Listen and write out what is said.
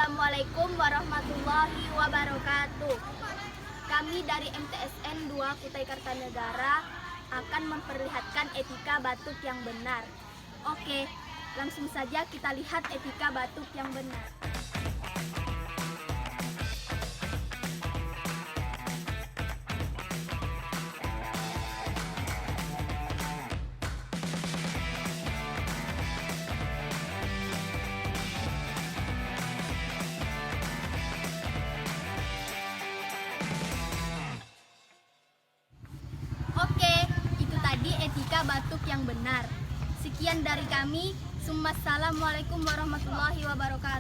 Assalamualaikum warahmatullahi wabarakatuh. Kami dari MTSN 2 Kutai Kartanegara akan memperlihatkan etika batuk yang benar. Oke, langsung saja kita lihat etika batuk yang benar. Oke, itu tadi etika batuk yang benar. Sekian dari kami. Assalamualaikum warahmatullahi wabarakatuh.